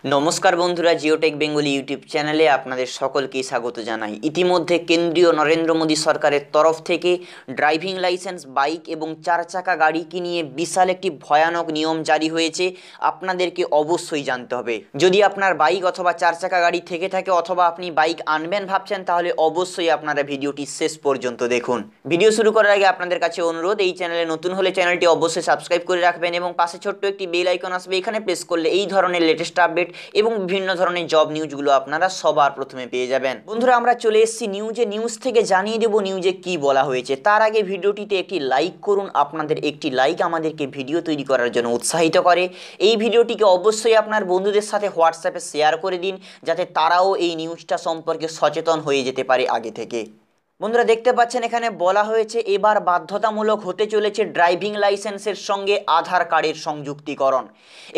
নমস্কার বন্ধুরা, Geotech Bengali YouTube চ্যানেলে আপনাদের সকলকে স্বাগত জানাই। ইতিমধ্যে কেন্দ্রীয় নরেন্দ্র মোদী সরকারের তরফ থেকে ড্রাইভিং লাইসেন্স, বাইক এবং চার চাকা গাড়িকে নিয়ে বিশাল একটি ভয়ানক নিয়ম জারি হয়েছে। আপনাদেরকে অবশ্যই জানতে হবে। যদি আপনার বাইক অথবা চার চাকা গাড়ি থেকে থাকে অথবা আপনি বাইক আনবেন ভাবছেন, তাহলে অবশ্যই আপনারা ভিডিওটি শেষ পর্যন্ত দেখুন। ভিডিও শুরু করার আগে আপনাদের কাছে অনুরোধ, এই চ্যানেলে নতুন হলে চ্যানেলটি অবশ্যই সাবস্ক্রাইব করে রাখবেন এবং পাশে ছোট্ট একটি বেল আইকন আসবে, এখানে প্রেস করলে এই ধরনের লেটেস্ট আপডেট এবং বিভিন্ন ধরনের জব নিউজগুলো আপনারা সবার প্রথমে পেয়ে যাবেন। বন্ধুরা, আমরা চলে এসেছি নিউজ থেকে জানিয়ে দেব নিউজে কি বলা হয়েছে। তার আগে ভিডিওটিতে একটি লাইক করুন। আপনাদের একটি লাইক আমাদেরকে ভিডিও তৈরি করার জন্য উৎসাহিত করে। এই ভিডিওটিকে অবশ্যই আপনার বন্ধুদের সাথে হোয়াটসঅ্যাপে শেয়ার করে দিন, যাতে তারাও এই নিউজটা সম্পর্কে সচেতন হয়ে যেতে পারে আগে থেকে। বন্ধুরা, দেখতে পাচ্ছেন এখানে বলা হয়েছে এবার বাধ্যতামূলক হতে চলেছে ড্রাইভিং লাইসেন্সের সঙ্গে আধার কার্ডের সংযুক্তিকরণ।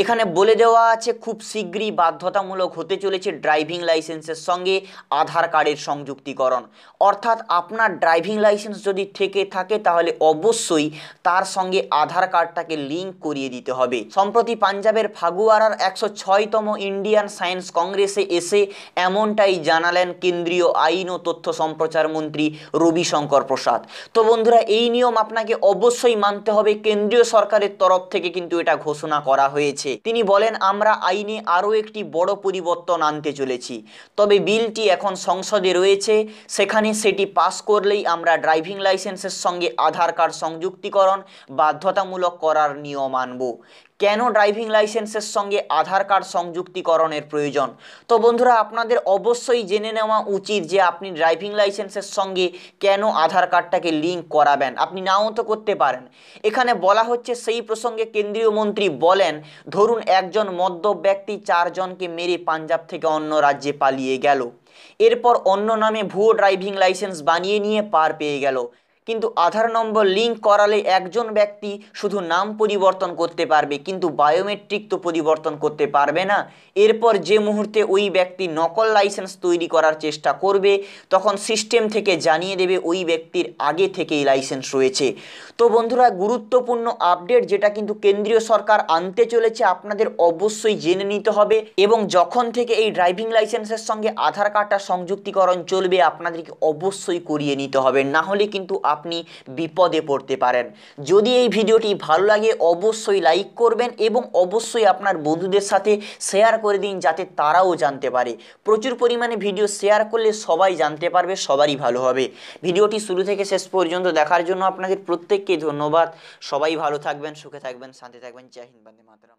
এখানে বলে দেওয়া আছে খুব শীঘ্রই বাধ্যতামূলক হতে চলেছে ড্রাইভিং লাইসেন্সের সঙ্গে আধার কার্ডের সংযুক্তিকরণ। অর্থাৎ আপনার ড্রাইভিং লাইসেন্স যদি থেকে থাকে তাহলে অবশ্যই তার সঙ্গে আধার কার্ডটাকে লিঙ্ক করিয়ে দিতে হবে। সম্প্রতি পাঞ্জাবের ফাগুয়ারার 106তম ইন্ডিয়ান সায়েন্স কংগ্রেসে এসে এমনটাই জানালেন কেন্দ্রীয় আইন ও তথ্য সম্প্রচার মন্ত্রী রবিশঙ্কর প্রসাদ। তো বন্ধুরা, এই নিয়ম আপনাকে অবশ্যই মানতে হবে। কেন্দ্রীয় সরকারের তরফ থেকে কিন্তু এটা ঘোষণা করা হয়েছে। তিনি বলেন, আমরা আইনে আরও একটি বড় পরিবর্তন আনতে চলেছি। তবে বিলটি এখন সংসদে রয়েছে, সেখানে সেটি পাস করলেই আমরা ড্রাইভিং লাইসেন্সের সঙ্গে আধার কার্ড সংযুক্তিকরণ বাধ্যতামূলক করার নিয়ম আনব। কেন ড্রাইভিং লাইসেন্সের সঙ্গে আধার কার্ড সংযুক্তিকরণের প্রয়োজন? তো বন্ধুরা, আপনাদের অবশ্যই জেনে নেওয়া উচিত যে আপনি ড্রাইভিং লাইসেন্সের সঙ্গে কেন আধার কার্ডটাকে লিঙ্ক করাবেন। আপনি নাও তো করতে পারেন। এখানে বলা হচ্ছে, সেই প্রসঙ্গে কেন্দ্রীয় মন্ত্রী বলেন, ধরুন একজন মদ্যপ ব্যক্তি 4 জনকে মেরে পাঞ্জাব থেকে অন্য রাজ্যে পালিয়ে গেল। এরপর অন্য নামে ভুয়ো ড্রাইভিং লাইসেন্স বানিয়ে নিয়ে পার পেয়ে গেল। কিন্তু আধার নম্বর লিঙ্ক করালে একজন ব্যক্তি শুধু নাম পরিবর্তন করতে পারবে, কিন্তু বায়োমেট্রিক তো পরিবর্তন করতে পারবে না। এরপর যে মুহূর্তে ওই ব্যক্তি নকল লাইসেন্স তৈরি করার চেষ্টা করবে, তখন সিস্টেম থেকে জানিয়ে দেবে ওই ব্যক্তির আগে থেকেই লাইসেন্স রয়েছে। তো বন্ধুরা, গুরুত্বপূর্ণ আপডেট যেটা কিন্তু কেন্দ্রীয় সরকার আনতে চলেছে, আপনাদের অবশ্যই জেনে নিতে হবে। এবং যখন থেকে এই ড্রাইভিং লাইসেন্সের সঙ্গে আধার কার্ডটা সংযুক্তিকরণ চলবে, আপনাদেরকে অবশ্যই করিয়ে নিতে হবে, না হলে কিন্তু আপনি বিপদে পড়তে পারেন। যদি এই ভিডিওটি ভালো লাগে অবশ্যই লাইক করবেন এবং অবশ্যই আপনার বন্ধুদের সাথে শেয়ার করে দিন, যাতে তারাও জানতে পারে। প্রচুর পরিমাণে ভিডিও শেয়ার করলে সবাই জানতে পারবে, সবারই ভালো হবে। ভিডিওটি শুরু থেকে শেষ পর্যন্ত দেখার জন্য আপনাদের প্রত্যেককে ধন্যবাদ। সবাই ভালো থাকবেন, সুখে থাকবেন, শান্তি থাকবেন। জয় হিন্দ, বন্দে মাতরম।